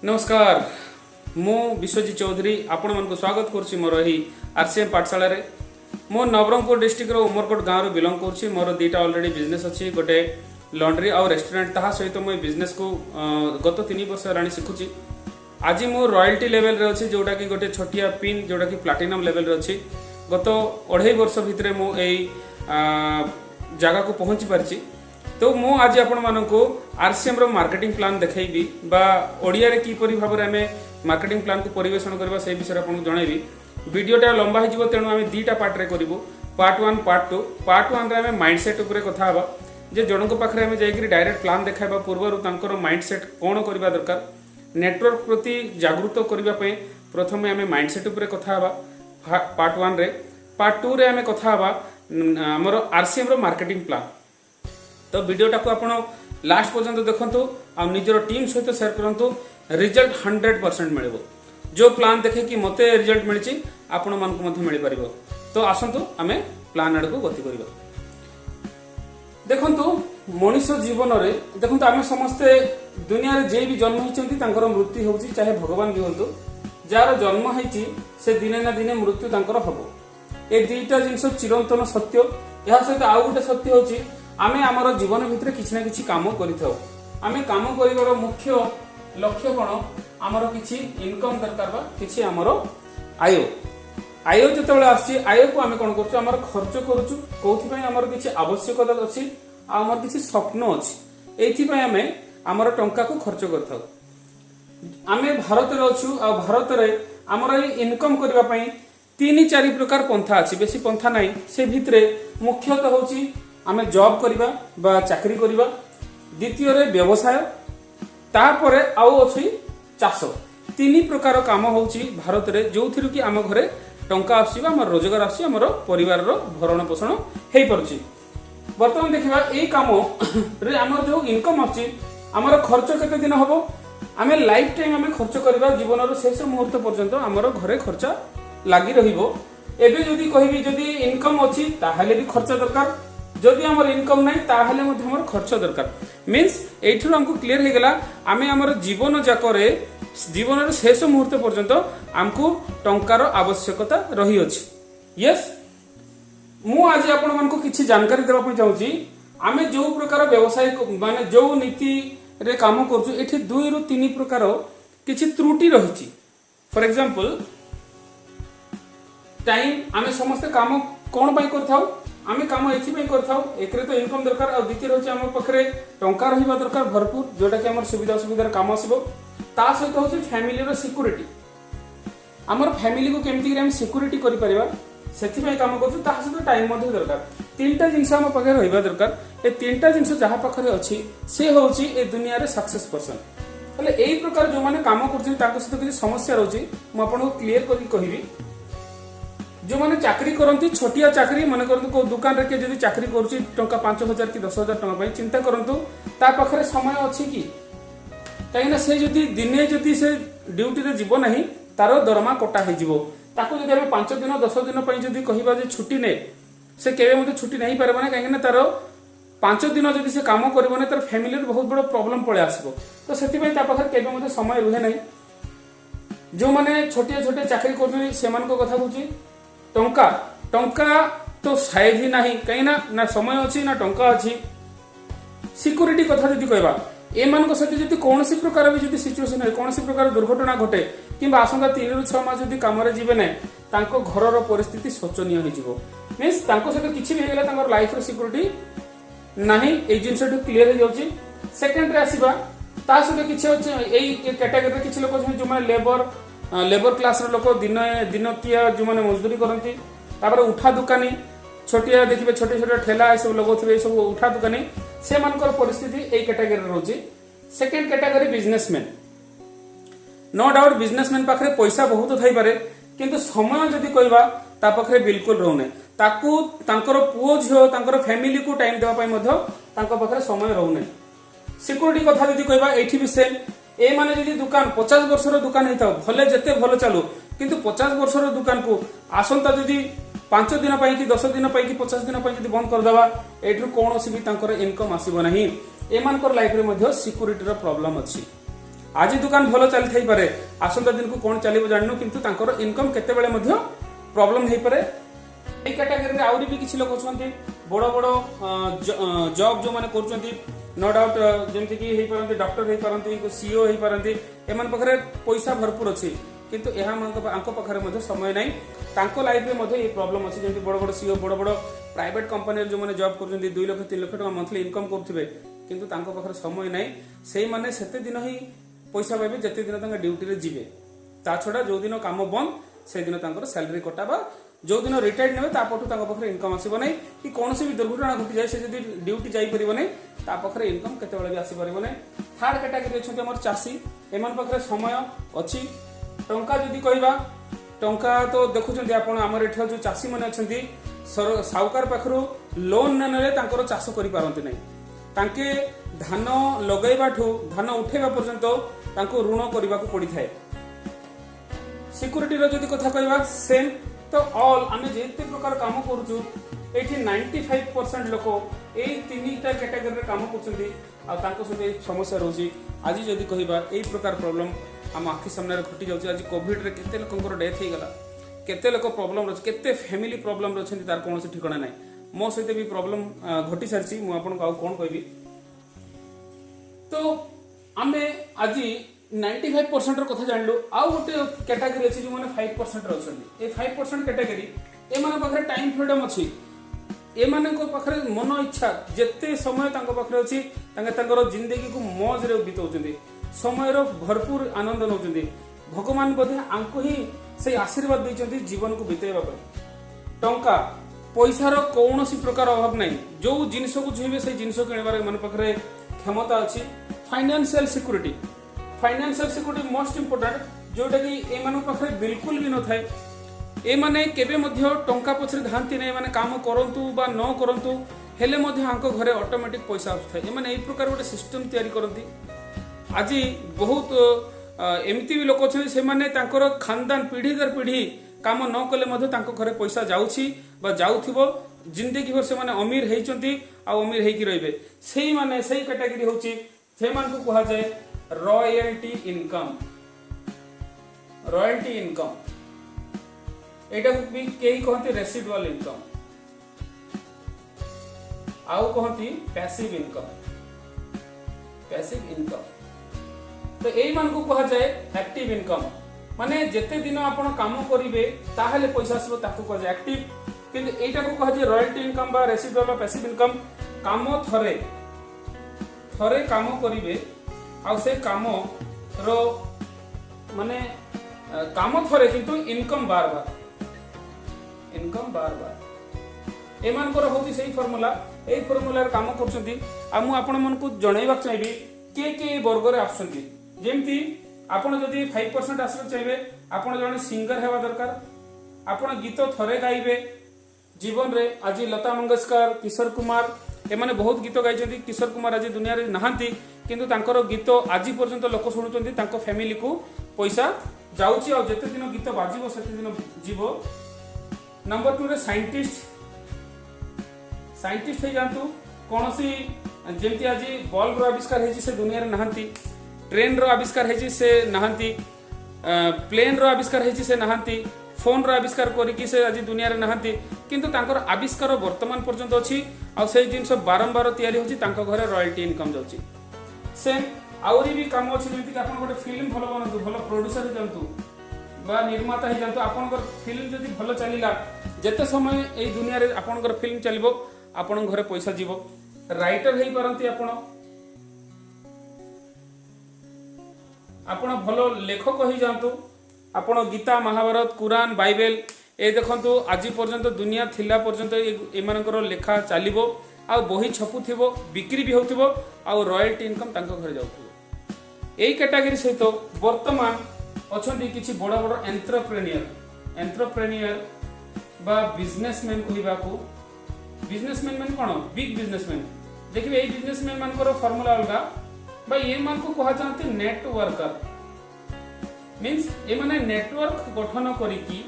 नमस्कार मु विश्वजीत चौधरी आपण मन को स्वागत करुच्ची मोर ही आरसीएम पाठशाला रे मो नवरंगपुर डिस्ट्रिक्ट रो उमरकोट गाँव बिलंग करुच्ची मोर दुईटा ऑलरेडी बिजनेस अच्छी गोटे लॉन्ड्री आउ रेस्टोरेंट ता सहित मुझे बिजनेस को गत 3 वर्ष हेलाणी शिखुची। आज मु रॉयल्टी लेवल रे अच्छी जोटा कि गोटे छोटिया पिन जोटा कि प्लाटिनम लेवल रे अच्छी। गत 2.5 वर्ष भितर मु जगह को पहुंची पारिची। तो मु आज आपण मानको आरसीएम रो मार्केटिंग प्लान देखैबी बा ओडिया रे किपरि भाबरे हमें मार्केटिंग प्लान को परिवेषण करबा से विषय आपन जणाइबी। वीडियोटा लंबा हो जिवो तेणु आमे दीटा पार्ट रे करिवो, पार्ट 1 पार्ट 2। पार्ट 1 रे हमें माइंडसेट ऊपर कथा हबा जे जनक पाखरे हमें जाईकरी डायरेक्ट प्लान देखाबा पूर्वरु तांकर माइंडसेट कोन करबा दरकार, नेटवर्क प्रति जागरूक करबा पय प्रथमे हमें माइंडसेट ऊपर कथा हबा पार्ट 1 रे। पार्ट 2 रे हमें कथा हबा हमर आरसीएम रो मार्केटिंग प्लान। तो वीडियोटा को आपण लास्ट पर्यंत देखंतु आ निजर टीम सहित शेयर करंतु। रिजल्ट 100% मिलबो। जो प्लान देखे कि मते रिजल्ट मिलची आपण मन को मध्ये मिल परिबो। तो आसंतु हमें प्लान आड़ को गति करबा। देखंतु मनुष्य जीवन रे देखंतु आमे समस्ते दुनिया रे जे भी जन्म हिचंती तांकर मृत्यु होउची, चाहे भगवान भी होंतु जार जन्म हिची से दिने ना दिने मृत्यु तांकर हबो। ए दुईटा जिंस चिरंतन सत्य। या सहित आउ गोटे सत्य होची आमे आमर जीवन भितर किछि ना किछि काम करिथाउ। आमे काम करिवार मुख्य लक्ष्य कोन आमर किछि इनकम दरकार बा किछि आमर आय। आय जतबेले आसी आय को आमे कोन करछु आमर खर्च करछु कोथि पय आमर किछि आवश्यकता अछि आ आमर किछि स्वप्न अछि एथि पय आमे आमर टंका को खर्च करथाउ। आमे भारत रे अछु आ भारत रे आमर इनकम करिवा पय 3-4 प्रकार पंथा अछि, बेसी पंथा नाही। से भितरे मुख्यतः होछि आमे जॉब करिबा बा चाकरी करिबा, द्वितीय रे व्यवसाय, तापरे आउ अछि चाष। 3 प्रकार काम होछि भारत रे जोथिरु कि आम घरे टंका आसीबा, हमर रोजगार आसी, हमर परिवार रो भरण पोषण हेइ परछि। वर्तमान देखिबा एई काम रे हमर जो इनकम आछि हमर खर्च केते दिन हबो, आमे लाइफ टाइम आमे खर्च करिबा जीवन रो शेष मुहूर्त पर्यंत हमर घरे खर्च लागि रहिबो। एबे जदी कहिबी जदी इनकम अछि ताहाले भी खर्च दरकार, जदि हमर इनकम नाही ताहाले मध्ये हमर खर्च दरकार। मींस एठुर हमको क्लियर हे गेला आमे हमर जीवन जाकरे जीवन रो शेष मुहूर्त पर्यंत हमको टंकार आवश्यकता रही अछि। यस मु आज आपण मानको किछि जानकारी देबा पय चाहूची। आमे जो प्रकार व्यवसाय माने जो नीति रे काम करछु एठी 2 रु 3 प्रकार किछि त्रुटि रहिछि। फॉर एग्जांपल टाइम आमे समस्त काम कोन पय करथाउ, आमे काम एथि पय करथाउ। एकरे तो इनकम दरकार आ द्वितीय रहछि हमर पखरे टंका रहिबा दरकार भरपूर जोटा कि हमर सुविधा सुविधार काम आसीबो। ता सहित होछि फैमिली रो सिक्युरिटी। हमर फैमिली को केमति कि हम सिक्युरिटी करि परिबा सेथि पय काम करछु। ता सहित टाइम मध्ये दरकार। 3टा जिंस हम पखरे रहिबा दरकार। ए 3टा जिंस जहा पखरे अछि से होछि ए दुनिया रे सक्सेस पर्सन। तले एई प्रकार जो माने काम करछन ताको सहित किछि समस्या रहछि म आपन को क्लियर करि कहिबी। जो माने चाकरी करती छोटिया चाकरी मन करतु को दुकान रे के जदी चाकरी करछि टंका 5000 कि 10000 टंका पय चिंता करंतु ता पखरे समय अछि कि काइना से जदी दिने जदी से ड्यूटी रे जीवो नाही तारो दरमा कोटा हे जीवो। ताको जदी हम 5 दिन 10 दिन पय जदी कहिबा जे छुट्टी ने से केबे मते छुट्टी नाही पारबा ना काइना तारो 5 दिन जदी से काम करबो ने तार फैमिली रे बहुत बड़ प्रॉब्लम पळे आसीबो। तो सेति पय ता पखरे केबे मते समय रुहे नाही। जो माने छोटिया छोटे चाकरी करथि से मान को कथा कहूची टंका टंका तो साइज ही नहीं कहीं ना समय अच्छी ना टंका अच्छी। सिक्योरिटी कथा जदि कहबा ए मान को सती जदि कोनोसी प्रकार भी जदि सिचुएशन है कोनोसी प्रकार दुर्घटना घटे किबा आसंका 3 रु 6 मास जदि काम रे जीवे नै तांको घर रो परिस्थिति शोचनीय हो जिवो। मींस तांको सते किछि भी हेला तांकर लाइफ रो सिक्योरिटी नाही। ए जिंस टू क्लियर हो जाउची। सेकंड रे आसीबा ता सते किछि होची एई कैटेगरी किछि लोक जो माने लेबर क्लास रो लोक दिन किया जो माने मजदूरी करंती, तापर उठा दुकानी छोटिया देखिबे छोटे छोटे ठेला ए सब लगोथिबे, सब उठा दुकानी से मानकर परिस्थिति ए कैटेगरी रहउची। Second category businessman. No doubt businessman पाखरे पैसा बहुत थाई पारे किंतु समय जदी कहबा ता पाखरे बिल्कुल रहउने। ताकू तांकर पुओ झियो तांकर फैमिली को टाइम देबा पय मध्य तांकर पाखरे समय रहउने। सिक्योरिटी कथा जदी कहबा एठी भी सेम। ए माने जदी दुकान 50 वर्ष रो दुकान हेता भले जते भलो चालू किंतु 50 वर्ष रो दुकान को आसंता जदी 5 दिन पय कि 10 दिन पय कि 50 दिन पय जदी बंद कर दबा एठु कोनोसी भी तांकर इनकम आसीबो नाही। ए मानकर लाइफ रे मध्य सिक्योरिटी रो प्रॉब्लम अछि। आज दुकान भल चली थाई पारे आसंता दिन को कौन चलो जानू किंतु तांकर इनकम केतेबेले मध्य प्रॉब्लम हे पारे। ए कैटेगरी रे आउरी भी किछि लोक अछंती बड़ बड़ जॉब जो माने करछंती नो डाउट जेमति कि हे पारंती डॉक्टर हे पारंती सीईओ हे पारंती एमन पखरे पैसा भरपूर अछि किंतु एहा आंको पखरे मध्य समय नाही तांको लाइफ रे मध्य ए प्रॉब्लम अछि जेमति बड़ बड़ सीईओ बड़ बड़ प्राइवेट कंपनी जो माने जॉब करछंती 2 लाख 3 लाख टका मंथली इनकम करथिबे किंतु तांको पखरे समय नाही सेही माने सेते दिन ही पैसा पाइबे जते दिन तांका ड्यूटी रे जिबे ता छडा जो दिन काम बंद से दिन तांकर सैलरी कटाबा जो दिन रिटायर्ड नेबे ता पटु तांका पखरे इनकम आसीबो नै कि कोनोसी भी दुर्घटना घटी जाय से जदी ड्यूटी जाई परिबो नै ता पखरे इनकम केते बेले भी आसी परिबो नै। थर्ड कैटेगरी अछंती हमर चासी एमन पखरे समय अछि टंका जदी कहबा टंका तो देखुछंती आपण हमर एठा जो चासी माने अछंती साउकार पखरु लोन न नेले तांकर चाष करि पारंती नै तांके धान लगैबाठू धान उठेबा पर्यंत तांको ऋण करबा को पड़ी थाए। सिक्युरिटी रो जदी कथा कहबा सेम तो ऑल आमे जेते प्रकार काम करूछु एठी 95% लोक ए तीनटा कैटेगरी रे काम करछंती आ तांको सते समस्या रहउची। आज जदी कहबा ए प्रकार प्रॉब्लम हम आखि सामने रे घटी जाउची आज कोविड रे केते लोकंकर डेथ हे गला केते लोक प्रॉब्लम रछ केते फैमिली प्रॉब्लम रछंती तार कोनोसी ठिकाना नै मो सहित भी प्रॉब्लम घटी सारची मु आपन को कोन कहबी तो आमे आज 95% रो कथा जानलु आउ गोटे कैटेगरी अछि जो माने 5% रो छथि ए 5% कैटेगरी ए माने पाखरे टाइम फ्रीडम अछि ए माने को पाखरे मन इच्छा जत्ते समय तांको पाखरे अछि तांगे तांकर जिंदगी को मौज रे बितौचंदी समय रो भरपूर आनंद नउचंदी भगवान बोधे आंको ही से आशीर्वाद दैचंदी जीवन को बितेबा पर टंका पैसा रो कोनोसी प्रकार अभाव नै जो जिंस को जुइबे से जिंस किनबार मन पाखरे क्षमता अछि। फाइनेंशियल सिक्योरिटी मोस्ट इंपोर्टेंट जोटा कि ए मानो पाखरे बिल्कुल भी न थाए ए माने केबे मध्य टंका पछरे धांती नै माने काम करंतु बा न करंतु हेले मध्य आंको घरे ऑटोमेटिक पैसा आथाय ए माने ए प्रकार गोटे सिस्टम तयारी करंती। आज बहुत एमती भी लोक अछन से माने तांकर खानदान पीढ़ी दर पीढ़ी काम न कले मध्य तांको घरे पैसा जाउछि बा जाउथिबो जिंदगी भर से माने अमीर हेइचंती आ अमीर हेइकी रहबे सेही माने सेही कैटेगरी होछि से मान को कहा जाए रॉयल्टी इनकम एटा भी केही कहती रेसिडुअल इनकम आउ कहती पैसिव इनकम तो एई मान को कहा जाए एक्टिव इनकम माने जेते दिन आपण काम करिवे ताहेले पैसा आसबो ताको कहा जाए एक्टिव किंतु एटा को कहा जाए रॉयल्टी इनकम बा रेसिडुअल बा पैसिव इनकम काम थरे काम करिवे आ से काम रो माने काम थरे किंतु इनकम बार बार एमान को होती सही फार्मूला ए फार्मूला रे काम करछंती आ मु आपण मन को जणाइबा चाहिबी के वर्ग रे आछंती जेमती आपण जदी 5% आसबे चाहिबे आपण जने सिंगर हेबा दरकार आपण गीत थरे गाइबे जीवन रे आज लता मंगेशकर किशोर कुमार एमाने बहुत गीत गाइछंती किशोर कुमार आज दुनिया रे नहांती किंतु तांकर गीत आज पर्यंत लोक सुनुचंती तांको फैमिली को पैसा जाउची आ जते दिन गीत बाजिबो सेते दिन जीवो। नंबर 2 रे साइंटिस्ट हे जानतु कोनोसी जेमती आज बल्ब रो आविष्कार हेछि से दुनिया रे नहांती ट्रेन रो आविष्कार हेछि से नहांती प्लेन रो आविष्कार हेछि से नहांती फोन रो आविष्कार करिकि से आज दुनिया रे नहांती किंतु तांकर आविष्कार वर्तमान पर्यंत अछि आ से जिंस बारंबार तयारी होछि तांको घरे रॉयल्टी इनकम जाउछि। सेम आउरी भी काम अछि जेमति कि आपण गोटे फिल्म भलो बनंतु भलो प्रोड्यूसर हे जानतु बा निर्माता हे जानतु आपनकर फिल्म जदी भलो चलिला जते समय ए दुनिया रे आपनकर फिल्म चलिबो आपण घरे पैसा जीवो। राइटर हे परंती आपण भलो लेखक हे जानतु आपण गीता महाभारत कुरान बाइबल ए देखंतु आज पर्यंत दुनिया थिला पर्यंत एमानकर लेखा चलिबो आ बही छपुथिबो बिक्री भी होथिबो आ रॉयल्टी इनकम तांको घरे जाउथिबो। एई कैटेगरी सहित वर्तमान अछंती किछि बड़ बड़ एंटरप्रेन्योर बा बिजनेसमैन कहिबा को बिजनेसमैन मान कोन बिग बिजनेसमैन देखिबे एई बिजनेसमैन मानकर फार्मूला अलगा बा ये मान को कहा जाते नेटवर्कर मीन्स ए माने नेटवर्क गठन करिकी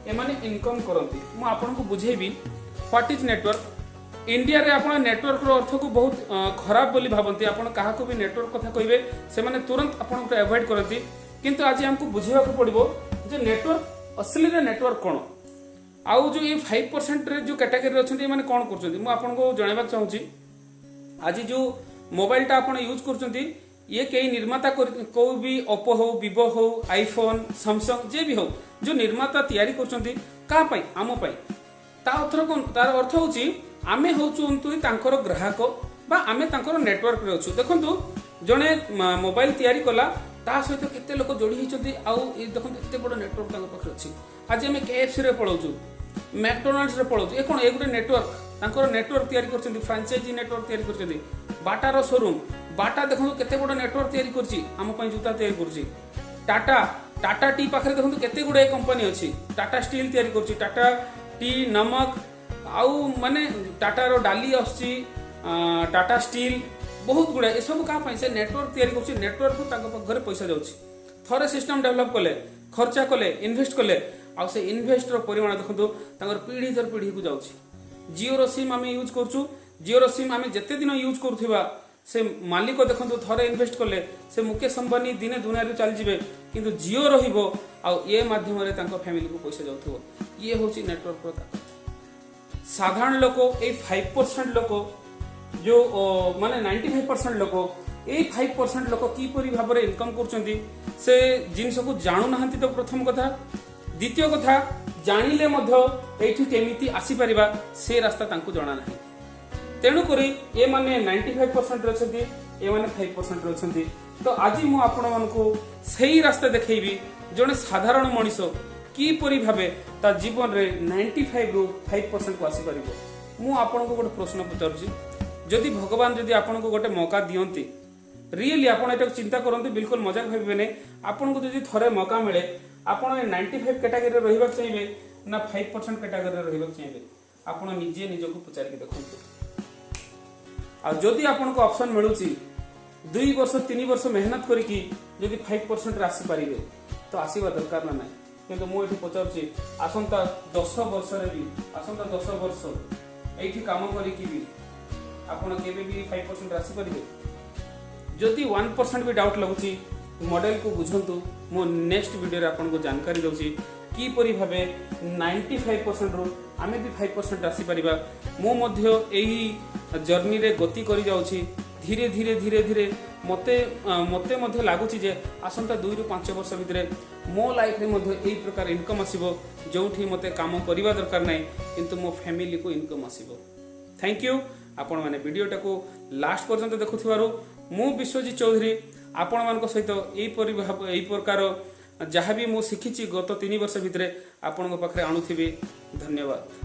ए माने इनकम करंती। मु आपन को बुझेबी व्हाट इज नेटवर्क। इंडिया रे आपण नेटवर्क रो अर्थ को बहुत खराब बोली भाबंती आपण काहा को भी नेटवर्क कथा कहबे से माने तुरंत आपण को अवॉइड करती किंतु आज हमको बुझिबा को पड़िबो जे नेटवर्क असली रे नेटवर्क कोन आउ जो ये 5% रे जो कैटेगरी अछंती माने कोन करछंती मु आपण को जणाइबा चाहूची आज जो मोबाइल टा आपण यूज करछंती ये कई निर्माता को भी ओप्पो हो विवो हो आईफोन सैमसंग जे भी हो जो निर्माता तैयारी करछंती का पई आमो पई तार अर्थ होची आमे होचुंतु तांकर ग्राहक बा आमे तांकर नेटवर्क रे अछु देखंतु जणे मोबाइल तैयारी कला ता सहित केते लोक जोड़ी हिचंती आउ ए देखंतु एते बड़ नेटवर्क तांकर पाखरे अछि आज हमें केएफसी रे पळौचु मैकडोनाल्ड्स रे पळौचु ए कोन ए गुटे नेटवर्क तांकर नेटवर्क तैयारी करछंती फ्रांचाइजी नेटवर्क तैयारी करछंती बाटा रो शोरूम बाटा देखंतु केते बड़ नेटवर्क तैयारी करछि हम पई जूता तैयारी करछि टाटा टी पाखरे देखंतु केते गुडे कंपनी अछि टाटा स्टील तैयारी करछि टाटा टी नमक आउ माने टाटा रो डाली आछि टाटा स्टील बहुत गुडा ए सब का पई से नेटवर्क तैयारी करछि नेटवर्क को तांको घरे पैसा जाउछि थरे सिस्टम डेवलप कले खर्चा कले इन्वेस्ट कले आ से इन्वेस्ट रो परिमाण देखंतु तांकर पीढ़ी दर पीढ़ी को जाउछि जियो रो सिम आमे यूज करछु जियो रो सिम आमे जते दिन यूज करथिबा से मालिक देखंतु थरे इन्वेस्ट कले से मुकेश अंबानी दिने दुनिया रे चल जिवे किंतु जियो रहिबो आ ए माध्यम रे तांको फैमिली को पैसा जाउथबो ये होछि नेटवर्क रो ताकत साधारण लोक ए 5% लोक जो माने 95% लोक ए 5% लोक किपरि भाव रे इनकम करचंती से जिनस को जानु नाहंती तो प्रथम कथा द्वितीय कथा जानिले मध्य एठी केमिति आसी परिबा से रास्ता तांको जणा नाही तेणु करी ए माने 95% रछंती ए माने 5% रछंती तो आज मु आपण मानको सही रास्ता देखैबी जने साधारण मनिषो किपरि भाबे ता जीवन रे 95 रु 5% को आसी परिबो मु आपण को गोटे प्रश्न पचारछि जदि भगवान जदि आपण को गोटे मौका दियंती रियली आपण एटा चिंता करंती बिल्कुल मजाक भाबिबे नै आपण को जदि थरे मौका मिले आपण 95 कैटेगरी रे रहिबा चाहिबे ना 5% कैटेगरी रे रहिबा चाहिबे आपण निजे निजको पचारि के देखंतु आ जदि आपण को ऑप्शन मिलुची 2 वर्ष 3 वर्ष मेहनत करिकी जदि 5% रे आसी परिबे तो आसीबा दरकार ना नै किंतु मु एठी पचारछि आसंता 10 वर्ष रे भी आसंता 10 वर्ष एठी काम करिकी भी आपण केबे भी 5% राशि परिबे जदि 1% भी डाउट लगुची मॉडल को बुझंतु मो नेक्स्ट वीडियो रे आपण को जानकारी दउची की परि भाबे 95% रो आमे भी 5% राशि परिबा मो मध्य एही जर्नी रे गति करि जाउची धीरे धीरे धीरे धीरे मते मध्य लागुची जे आसंता 2 रु 5 वर्ष भितरे मो लाइफ रे मध्य एही प्रकार इनकम आसीबो जोठी मते काम करिबा दरकार नै किंतु मो फैमिली को इनकम आसीबो थैंक यू आपण माने वीडियो टाको लास्ट पर्यंत देखुथिबारु मु विश्वजीत चौधरी आपण मान सहित एही प्रकार जहाँ भी मु शिखिची गत 3 वर्ष भितरे आपण पाखरे आणुथिबी धन्यवाद।